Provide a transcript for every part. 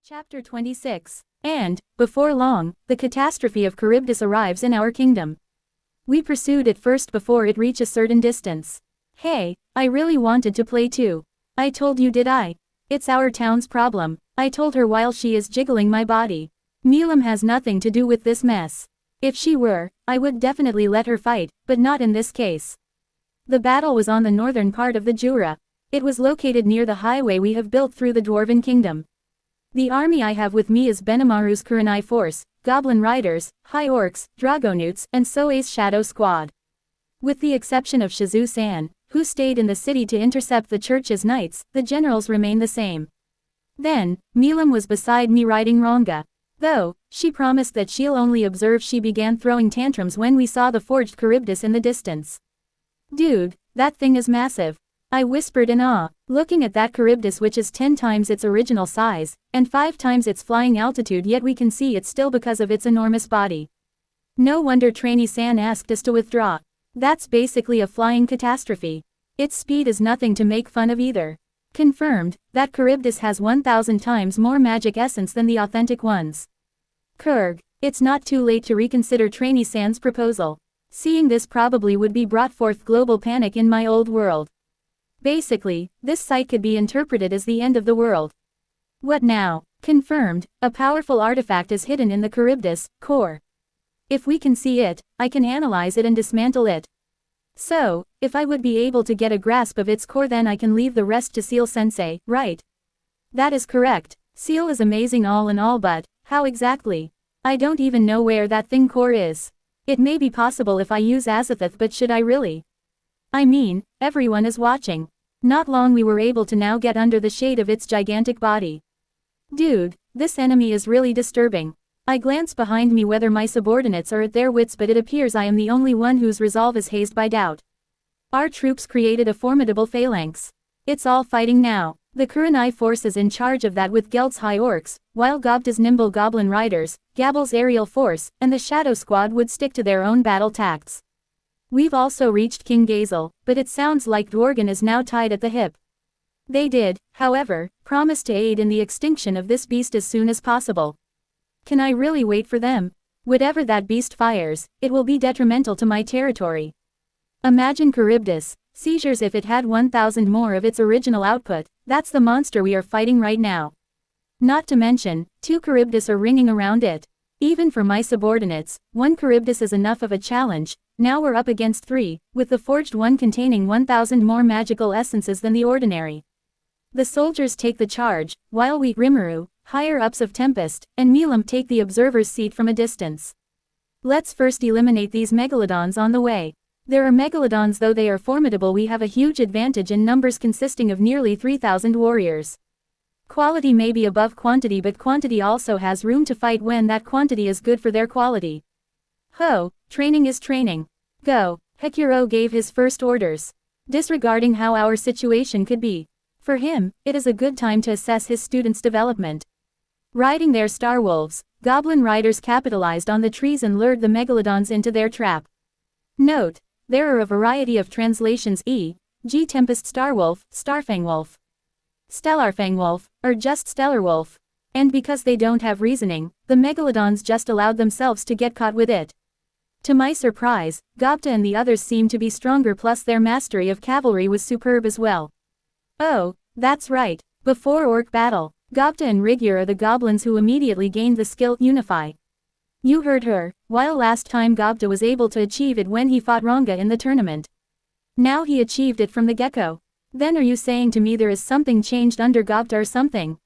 Chapter 26. And, before long, the catastrophe of Charybdis arrives in our kingdom. We pursued it first before it reached a certain distance. Hey, I really wanted to play too. I told you, did I? It's our town's problem, I told her while she is jiggling my body. Milam has nothing to do with this mess. If she were, I would definitely let her fight, but not in this case. The battle was on the northern part of the Jura. It was located near the highway we have built through the Dwarven Kingdom. The army I have with me is Benamaru's Kurenai force, Goblin Riders, High Orcs, Dragonutes, and Soe's Shadow Squad. With the exception of Shizue-san, who stayed in the city to intercept the church's knights, the generals remain the same. Then, Milam was beside me riding Ronga. Though, she promised that she'll only observe. She began throwing tantrums when we saw the forged Charybdis in the distance. Dude, that thing is massive. I whispered in awe, looking at that Charybdis, which is 10 times its original size, and 5 times its flying altitude, yet we can see it still because of its enormous body. No wonder Trainee-san asked us to withdraw. That's basically a flying catastrophe. Its speed is nothing to make fun of either. Confirmed, that Charybdis has 1,000 times more magic essence than the authentic ones. Kurg, it's not too late to reconsider Trainee-san's proposal. Seeing this probably would be brought forth global panic in my old world. Basically, this sight could be interpreted as the end of the world. What now? Confirmed, a powerful artifact is hidden in the Charybdis core. If we can see it, I can analyze it and dismantle it. So, if I would be able to get a grasp of its core, then I can leave the rest to Seal-sensei, right? That is correct. Seal is amazing all in all, but how exactly? I don't even know where that thing core is. It may be possible if I use Azathoth, but should I really? I mean, everyone is watching. Not long we were able to now get under the shade of its gigantic body. Dude, this enemy is really disturbing. I glance behind me whether my subordinates are at their wits, but it appears I am the only one whose resolve is hazed by doubt. Our troops created a formidable phalanx. It's all fighting now. The Kurenai force is in charge of that with Geld's High Orcs, while Gobta's nimble Goblin Riders, Gabble's aerial force, and the Shadow Squad would stick to their own battle tactics. We've also reached King Gazel, but it sounds like Dworgen is now tied at the hip. They did, however, promise to aid in the extinction of this beast as soon as possible. Can I really wait for them? Whatever that beast fires, it will be detrimental to my territory. Imagine Charybdis, seizures if it had 1,000 more of its original output. That's the monster we are fighting right now. Not to mention, 2 Charybdis are ringing around it. Even for my subordinates, 1 Charybdis is enough of a challenge. Now we're up against 3, with the forged one containing 1,000 more magical essences than the ordinary. The soldiers take the charge, while we, Rimuru, higher-ups of Tempest, and Milam take the observer's seat from a distance. Let's first eliminate these megalodons on the way. There are megalodons, though they are formidable. We have a huge advantage in numbers, consisting of nearly 3,000 warriors. Quality may be above quantity, but quantity also has room to fight when that quantity is good for their quality. Ho, training is training. Go. Hekuro gave his first orders, disregarding how our situation could be. For him, it is a good time to assess his students' development. Riding their Star Wolves, Goblin Riders capitalized on the trees and lured the megalodons into their trap. Note, there are a variety of translations: e.g. Tempest Starwolf, Starfangwolf, Stellarfangwolf, or just Stellarwolf. And because they don't have reasoning, the megalodons just allowed themselves to get caught with it. To my surprise, Gobta and the others seemed to be stronger, plus their mastery of cavalry was superb as well. Oh, that's right. Before Orc battle, Gobta and Rigyur are the goblins who immediately gained the skill Unify. You heard her, while last time Gobta was able to achieve it when he fought Ronga in the tournament. Now he achieved it from the gecko. Then are you saying to me there is something changed under Gobta or something?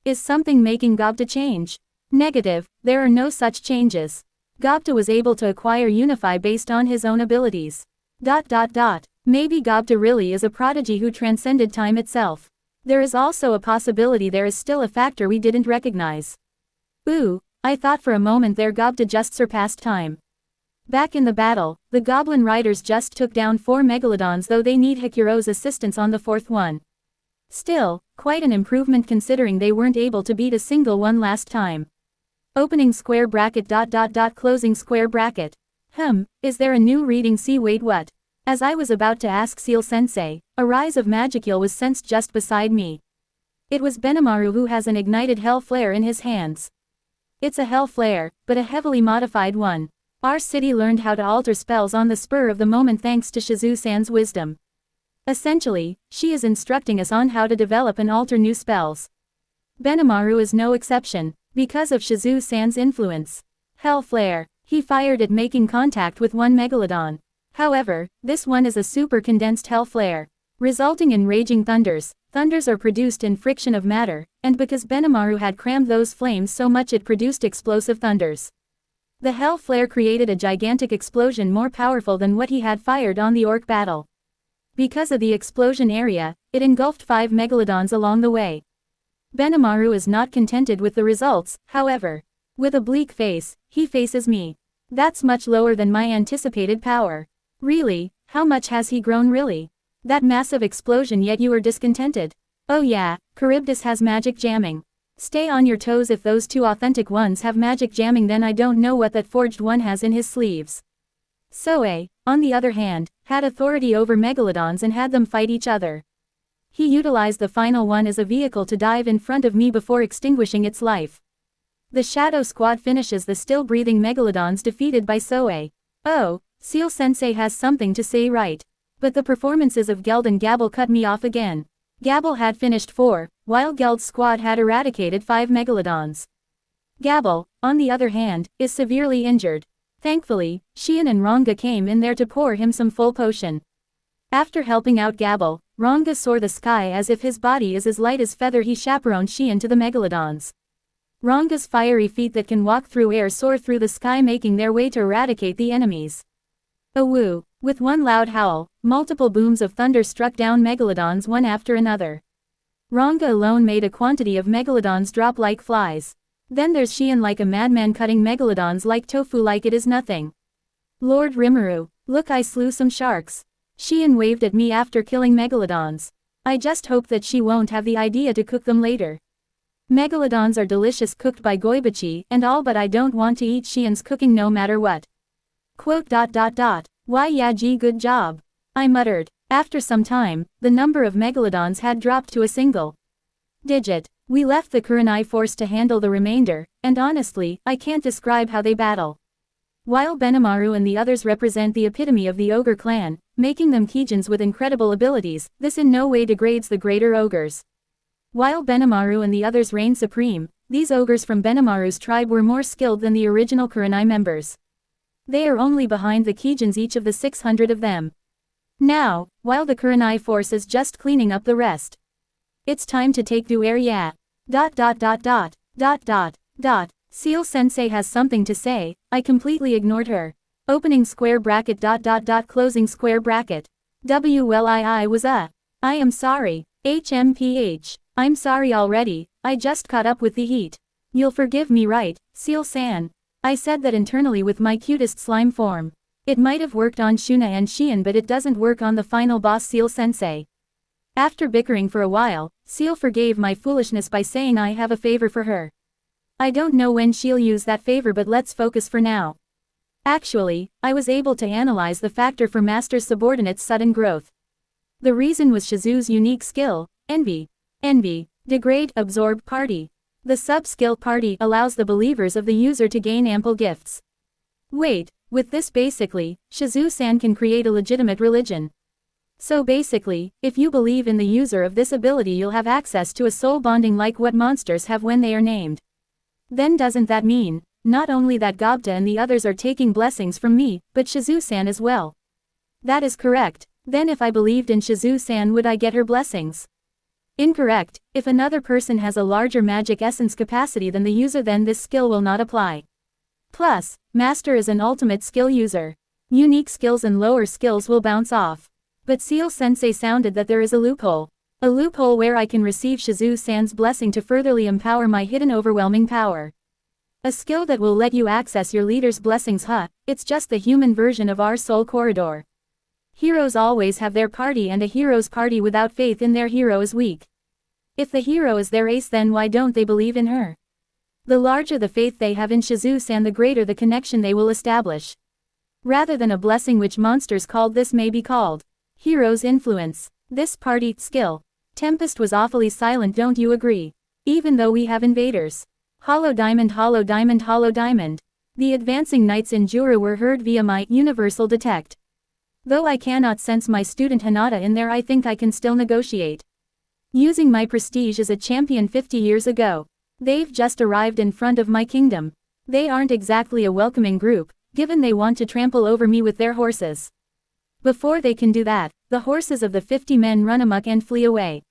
Is something making Gobta change? Negative, there are no such changes. Gobta was able to acquire Unify based on his own abilities. Maybe Gobta really is a prodigy who transcended time itself. There is also a possibility there is still a factor we didn't recognize. Ooh, I thought for a moment there Gobta just surpassed time. Back in the battle, the Goblin Riders just took down 4 megalodons, though they need Hekuro's assistance on the 4th one. Still, quite an improvement considering they weren't able to beat a single one last time. Opening square bracket closing square bracket. Is there a new reading? See, wait, what? As I was about to ask Seal-sensei, a rise of Magicule was sensed just beside me. It was Benimaru who has an ignited hell flare in his hands. It's a hell flare, but a heavily modified one. Our city learned how to alter spells on the spur of the moment thanks to Shizue-san's wisdom. Essentially, she is instructing us on how to develop and alter new spells. Benimaru is no exception, because of Shizue-san's influence. Hell flare. He fired it making contact with one megalodon. However, this one is a super condensed hell flare, resulting in raging thunders. Thunders are produced in friction of matter, and because Benimaru had crammed those flames so much it produced explosive thunders. The hell flare created a gigantic explosion more powerful than what he had fired on the orc battle. Because of the explosion area, it engulfed 5 megalodons along the way. Benimaru is not contented with the results, however. With a bleak face, he faces me. That's much lower than my anticipated power. Really, how much has he grown really? That massive explosion yet you are discontented. Oh yeah, Charybdis has magic jamming. Stay on your toes if those 2 authentic ones have magic jamming, then I don't know what that forged one has in his sleeves. Shizue, on the other hand, had authority over megalodons and had them fight each other. He utilized the final one as a vehicle to dive in front of me before extinguishing its life. The Shadow Squad finishes the still-breathing megalodons defeated by Shizue. Oh, Seal-sensei has something to say, right? But the performances of Geld and Gabble cut me off again. Gabble had finished 4, while Geld's squad had eradicated 5 megalodons. Gabble, on the other hand, is severely injured. Thankfully, Shion and Ranga came in there to pour him some full potion. After helping out Gabble, Ranga soared the sky as if his body is as light as feather. He chaperoned Shion to the megalodons. Ranga's fiery feet that can walk through air soar through the sky, making their way to eradicate the enemies. Awoo! With one loud howl, multiple booms of thunder struck down megalodons one after another. Ranga alone made a quantity of megalodons drop like flies. Then there's Shion like a madman cutting megalodons like tofu like it is nothing. Lord Rimuru, look, I slew some sharks. Shion waved at me after killing megalodons. I just hope that she won't have the idea to cook them later. Megalodons are delicious cooked by Goibachi and all, but I don't want to eat Shion's cooking no matter what. Quote. Why yeah gee, good job. I muttered. After some time, the number of megalodons had dropped to a single digit. We left the Kurenai force to handle the remainder, and honestly, I can't describe how they battle. While Benimaru and the others represent the epitome of the ogre clan, making them Kijins with incredible abilities, this in no way degrades the greater ogres. While Benimaru and the others reign supreme, these ogres from Benimaru's tribe were more skilled than the original Kurenai members. They are only behind the Kijins, each of the 600 of them. Now, while the Kurenai force is just cleaning up the rest. It's time to take the air, yeah. Seal-sensei has something to say. I completely ignored her. Opening square bracket. Closing square bracket. Well, I was I am sorry. HMPH. I'm sorry already, I just caught up with the heat. You'll forgive me, right, Seal-san? I said that internally with my cutest slime form. It might have worked on Shuna and Shion, but it doesn't work on the final boss, Seal-sensei. After bickering for a while, Seal forgave my foolishness by saying I have a favor for her. I don't know when she'll use that favor, but let's focus for now. Actually, I was able to analyze the factor for Master's subordinate's sudden growth. The reason was Shizue's unique skill, Envy. Envy, degrade, absorb party. The sub-skill party allows the believers of the user to gain ample gifts. Wait, with this basically, Shizue-san can create a legitimate religion. So basically, if you believe in the user of this ability, you'll have access to a soul bonding like what monsters have when they are named. Then doesn't that mean, not only that Gobta and the others are taking blessings from me, but Shizue-san as well? That is correct. Then if I believed in Shizue-san, would I get her blessings? Incorrect. If another person has a larger magic essence capacity than the user, then this skill will not apply. Plus, Master is an ultimate skill user. Unique skills and lower skills will bounce off. But Seal-sensei sounded that there is a loophole. A loophole where I can receive Shizue-san's blessing to furtherly empower my hidden overwhelming power. A skill that will let you access your leader's blessings, huh? It's just the human version of our soul corridor. Heroes always have their party, and a hero's party without faith in their hero is weak. If the hero is their ace, then why don't they believe in her? The larger the faith they have in Shizue-san, the greater the connection they will establish. Rather than a blessing, which monsters called this, may be called hero's influence. This party skill Tempest was awfully silent, don't you agree? Even though we have invaders. Hollow diamond, hollow diamond, hollow diamond. The advancing knights in Juru were heard via my universal detect. Though I cannot sense my student Hinata in there, I think I can still negotiate. Using my prestige as a champion 50 years ago. They've just arrived in front of my kingdom. They aren't exactly a welcoming group, given they want to trample over me with their horses. Before they can do that, the horses of the 50 men run amok and flee away.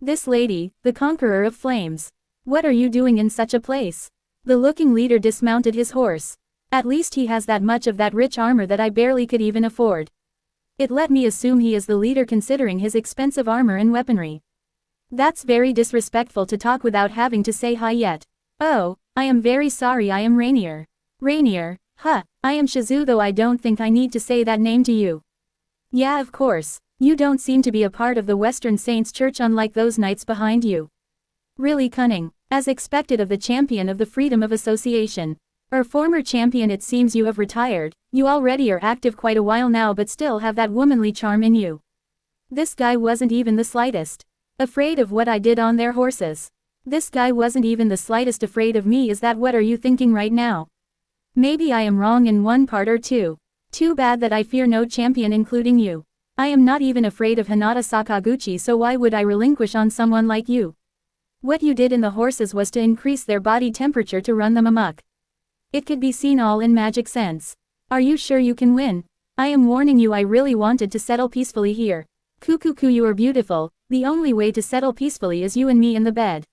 This lady, the conqueror of flames. What are you doing in such a place? The looking leader dismounted his horse. At least he has that much of that rich armor that I barely could even afford. It let me assume he is the leader considering his expensive armor and weaponry. That's very disrespectful to talk without having to say hi yet. Oh, I am very sorry, I am Rainier. Rainier, huh, I am Shizue, though I don't think I need to say that name to you. Yeah, of course, you don't seem to be a part of the Western Saints Church unlike those knights behind you. Really cunning, as expected of the champion of the freedom of association. Or former champion, it seems you have retired, you already are active quite a while now but still have that womanly charm in you. This guy wasn't even the slightest afraid of what I did on their horses. This guy wasn't even the slightest afraid of me. Is that what are you thinking right now? Maybe I am wrong in one part or two. Too bad that I fear no champion including you. I am not even afraid of Hinata Sakaguchi, so why would I relinquish on someone like you? What you did in the horses was to increase their body temperature to run them amok. It could be seen all in magic sense. Are you sure you can win? I am warning you, I really wanted to settle peacefully here. Kukuku, you are beautiful, the only way to settle peacefully is you and me in the bed.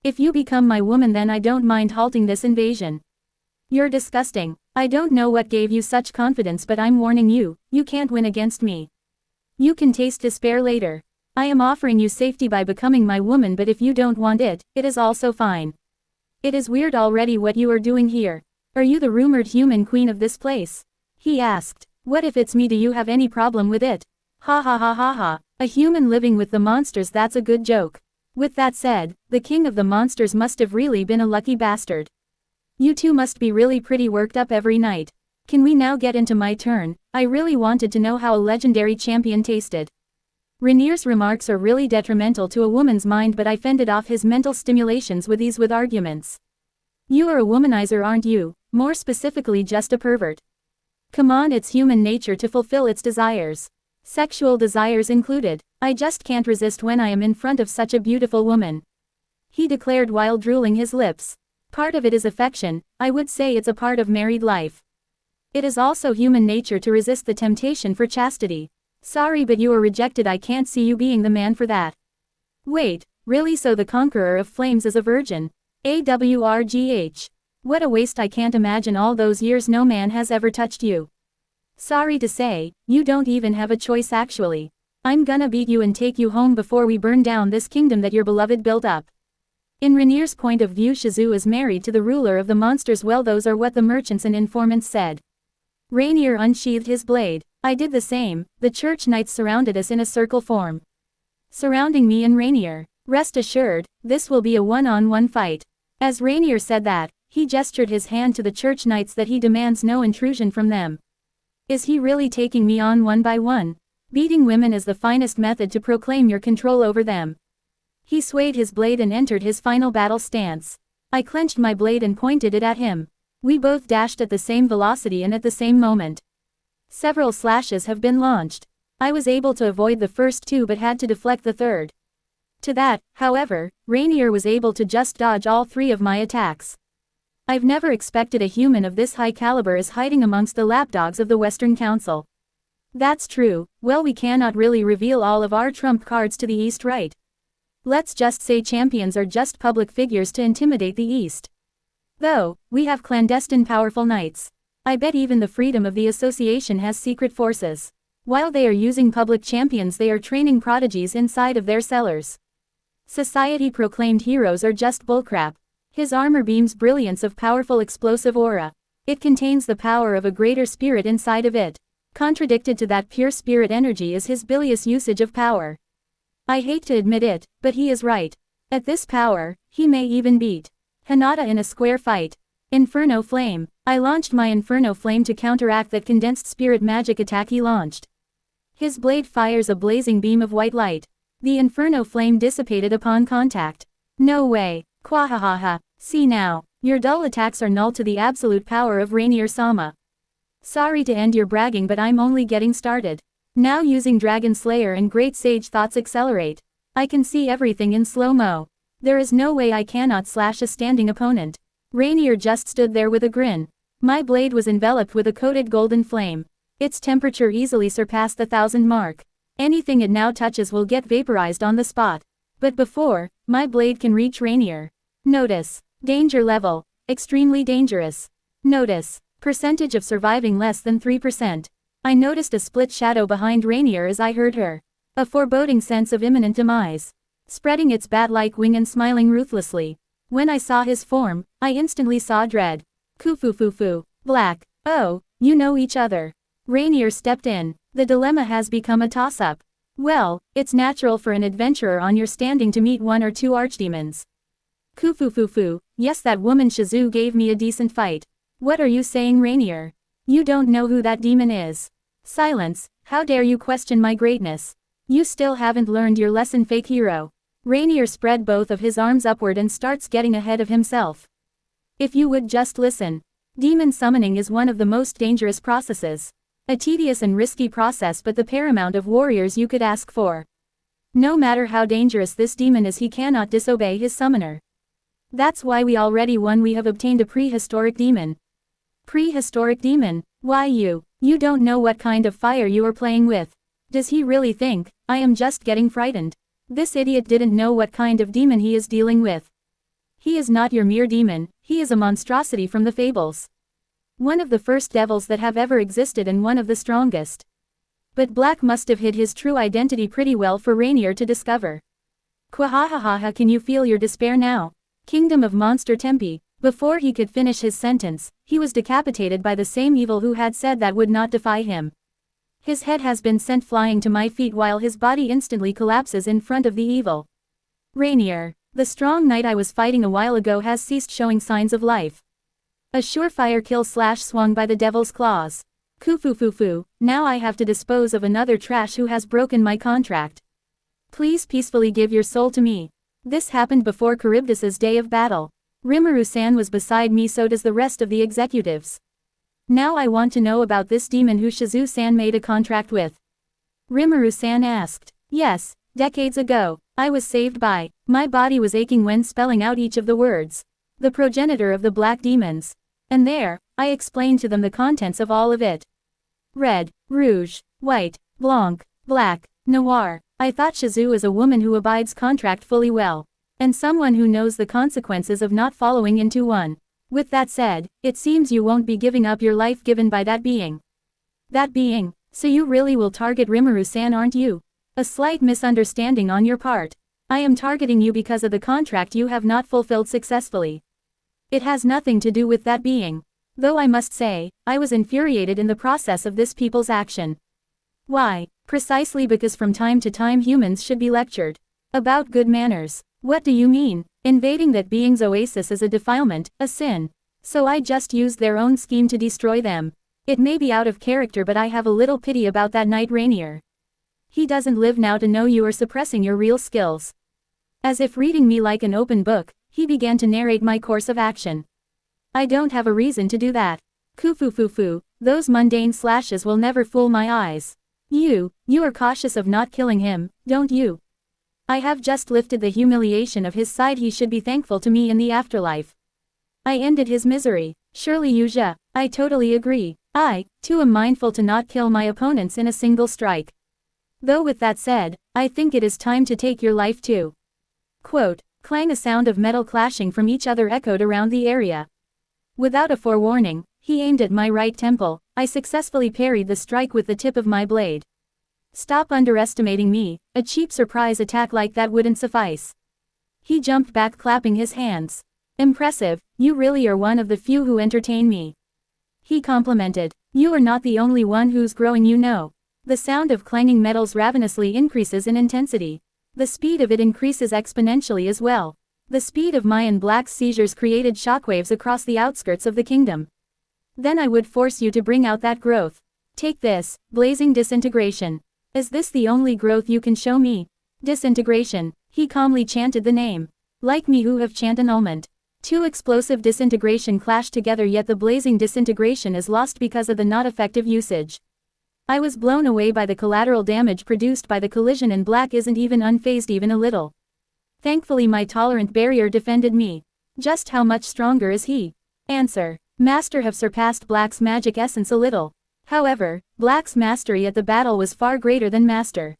If you become my woman, then I don't mind halting this invasion. You're disgusting. I don't know what gave you such confidence, but I'm warning you, you can't win against me. You can taste despair later. I am offering you safety by becoming my woman, but if you don't want it, it is also fine. It is weird already what you are doing here. Are you the rumored human queen of this place? He asked. What if it's me? Do you have any problem with it? Ha ha ha ha ha. A human living with the monsters, that's a good joke. With that said, the king of the monsters must have really been a lucky bastard. You two must be really pretty worked up every night. Can we now get into my turn? I really wanted to know how a legendary champion tasted. Rainier's remarks are really detrimental to a woman's mind, but I fended off his mental stimulations with ease with arguments. You are a womanizer, aren't you? More specifically, just a pervert. Come on, it's human nature to fulfill its desires. Sexual desires included. I just can't resist when I am in front of such a beautiful woman. He declared while drooling his lips. Part of it is affection, I would say it's a part of married life. It is also human nature to resist the temptation for chastity. Sorry, but you are rejected. I can't see you being the man for that. Wait, really? So the conqueror of flames is a virgin? AWRGH. What a waste. I can't imagine all those years no man has ever touched you. Sorry to say, you don't even have a choice actually. I'm gonna beat you and take you home before we burn down this kingdom that your beloved built up. In Rainier's point of view, Shizue is married to the ruler of the monsters. Well, those are what the merchants and informants said. Rainier unsheathed his blade. I did the same. The church knights surrounded us in a circle form, surrounding me and Rainier. Rest assured, this will be a one-on-one fight. As Rainier said that, he gestured his hand to the church knights that he demands no intrusion from them. Is he really taking me on one by one? Beating women is the finest method to proclaim your control over them. He swayed his blade and entered his final battle stance. I clenched my blade and pointed it at him. We both dashed at the same velocity and at the same moment. Several slashes have been launched. I was able to avoid the first two but had to deflect the third. To that, however, Rainier was able to just dodge all three of my attacks. I've never expected a human of this high caliber is hiding amongst the lapdogs of the Western Council. That's true. Well, we cannot really reveal all of our trump cards to the East, right? Let's just say champions are just public figures to intimidate the East. Though, we have clandestine powerful knights. I bet even the freedom of the association has secret forces. While they are using public champions, they are training prodigies inside of their cellars. Society proclaimed heroes are just bullcrap. His armor beams brilliance of powerful explosive aura. It contains the power of a greater spirit inside of it. Contradicted to that pure spirit energy is his bilious usage of power. I hate to admit it, but he is right. At this power, he may even beat Hinata in a square fight. Inferno Flame. I launched my Inferno Flame to counteract that condensed spirit magic attack he launched. His blade fires a blazing beam of white light. The inferno flame dissipated upon contact. No way. Quahahaha. See now. Your dull attacks are null to the absolute power of Rainier-sama. Sorry to end your bragging, but I'm only getting started. Now using Dragon Slayer and Great Sage Thoughts Accelerate. I can see everything in slow-mo. There is no way I cannot slash a standing opponent. Rainier just stood there with a grin. My blade was enveloped with a coated golden flame. Its temperature easily surpassed the 1,000 mark. Anything it now touches will get vaporized on the spot. But before, my blade can reach Rainier. Notice. Danger level. Extremely dangerous. Notice. Percentage of surviving less than 3%. I noticed a split shadow behind Rainier as I heard her. A foreboding sense of imminent demise. Spreading its bat-like wing and smiling ruthlessly. When I saw his form, I instantly saw dread. Kufufufu. Black. Oh, you know each other. Rainier stepped in. The dilemma has become a toss-up. Well, it's natural for an adventurer on your standing to meet one or two archdemons. Kufufufu. Yes, that woman Shizue gave me a decent fight. What are you saying, Rainier? You don't know who that demon is. Silence. How dare you question my greatness? You still haven't learned your lesson, fake hero. Rainier spread both of his arms upward and starts getting ahead of himself. If you would just listen. Demon summoning is one of the most dangerous processes. A tedious and risky process, but the paramount of warriors you could ask for. No matter how dangerous this demon is, he cannot disobey his summoner. That's why we already won. We have obtained a prehistoric demon. Prehistoric demon? Why you don't know what kind of fire you are playing with. Does he really think I am just getting frightened? This idiot didn't know what kind of demon he is dealing with. He is not your mere demon, he is a monstrosity from the fables. One of the first devils that have ever existed and one of the strongest. But Black must have hid his true identity pretty well for Rainier to discover. Quahahaha, can you feel your despair now? Kingdom of Monster Tempe. Before he could finish his sentence, he was decapitated by the same evil who had said that would not defy him. His head has been sent flying to my feet while his body instantly collapses in front of the evil. Rainier, the strong knight I was fighting a while ago has ceased showing signs of life. A surefire kill slash swung by the devil's claws. Kufufufu, now I have to dispose of another trash who has broken my contract. Please peacefully give your soul to me. This happened before Charybdis's day of battle. Rimuru-san was beside me, so does the rest of the executives. Now I want to know about this demon who Shizue-san made a contract with. Rimuru-san asked. Yes, decades ago, I was saved by, my body was aching when spelling out each of the words. The progenitor of the black demons. And there, I explained to them the contents of all of it. Red, rouge, white, blanc, black, noir. I thought Shizue is a woman who abides contract fully well. And someone who knows the consequences of not following into one. With that said, it seems you won't be giving up your life given by that being. That being? So you really will target Rimuru-san, aren't you? A slight misunderstanding on your part. I am targeting you because of the contract you have not fulfilled successfully. It has nothing to do with that being. Though I must say, I was infuriated in the process of this people's action. Why? Precisely because from time to time humans should be lectured about good manners. What do you mean? Invading that being's oasis is a defilement, a sin. So I just used their own scheme to destroy them. It may be out of character, but I have a little pity about that knight Rainier. He doesn't live now to know you are suppressing your real skills. As if reading me like an open book, he began to narrate my course of action. I don't have a reason to do that. Kufufufu, those mundane slashes will never fool my eyes. You are cautious of not killing him, don't you? I have just lifted the humiliation of his side. He should be thankful to me in the afterlife. I ended his misery. Surely Yuja, I totally agree. I, too, am mindful to not kill my opponents in a single strike. Though with that said, I think it is time to take your life too. Quote, clang, a sound of metal clashing from each other echoed around the area. Without a forewarning, he aimed at my right temple. I successfully parried the strike with the tip of my blade. Stop underestimating me, a cheap surprise attack like that wouldn't suffice. He jumped back, clapping his hands. Impressive, you really are one of the few who entertain me. He complimented. You are not the only one who's growing, you know. The sound of clanging metals ravenously increases in intensity. The speed of it increases exponentially as well. The speed of my and Black's seizures created shockwaves across the outskirts of the kingdom. Then I would force you to bring out that growth. Take this, blazing disintegration. Is this the only growth you can show me? Disintegration, he calmly chanted the name. Like me who have chant annulment. Two explosive disintegration clash together, yet the blazing disintegration is lost because of the not effective usage. I was blown away by the collateral damage produced by the collision, and Black isn't even unfazed even a little. Thankfully my tolerant barrier defended me. Just how much stronger is he? Answer. Master have surpassed Black's magic essence a little. However, Black's mastery at the battle was far greater than Master.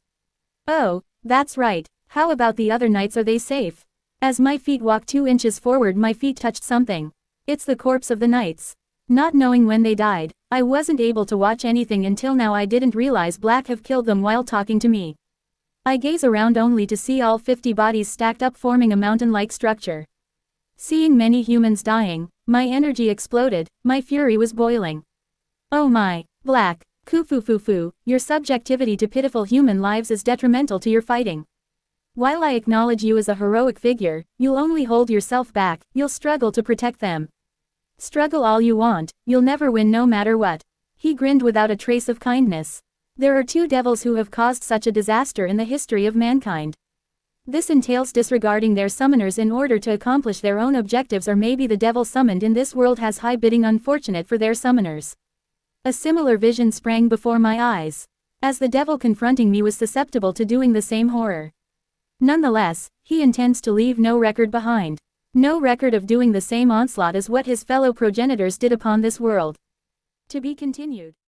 Oh, that's right. How about the other knights, are they safe? As my feet walked 2 inches forward, my feet touched something. It's the corpse of the knights. Not knowing when they died, I wasn't able to watch anything until now. I didn't realize Black have killed them while talking to me. I gaze around only to see all 50 bodies stacked up forming a mountain-like structure. Seeing many humans dying, my energy exploded, my fury was boiling. Oh my, Black, Kufufufu, your subjectivity to pitiful human lives is detrimental to your fighting. While I acknowledge you as a heroic figure, you'll only hold yourself back, you'll struggle to protect them. Struggle all you want, you'll never win no matter what. He grinned without a trace of kindness. There are 2 devils who have caused such a disaster in the history of mankind. This entails disregarding their summoners in order to accomplish their own objectives, or maybe the devil summoned in this world has high bidding, unfortunate for their summoners. A similar vision sprang before my eyes. As the devil confronting me was susceptible to doing the same horror. Nonetheless, he intends to leave no record behind. No record of doing the same onslaught as what his fellow progenitors did upon this world. To be continued.